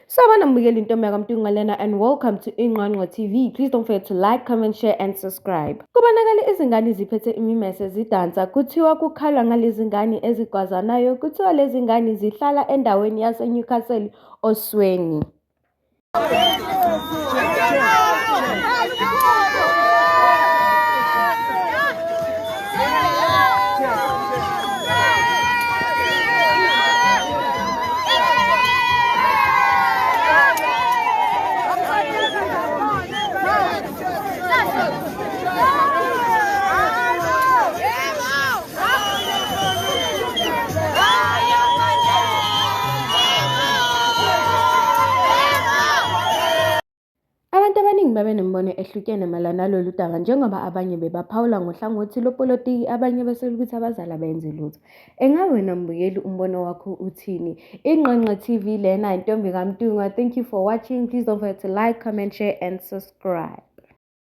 Sawubona Mbukeli Ntombi yaKaMtunga lena and welcome to Ingqangqo TV. Please don't forget to like, comment, share and subscribe. Kubonakala izingane ziphethe imimese zidansa, kuthiwa kukhalwa ngalezi ngane ezigwazanayo, kuthiwa lezi ngane zihlala endaweni yaseNewcastle Osweni. Abantu abaningi babe nembono ehlukene mayelana nalolu daba njengoba abanye bebaphawula ngohlangothi lopolitiki, abanye bese ukuthi abazali abenzi lutho. Engabe wena Mbukeli umbono wakho uthini? Ingqangqo TV lena Intombi kaMtunga. Thank you for watching. Please don't forget to like, comment, share and subscribe.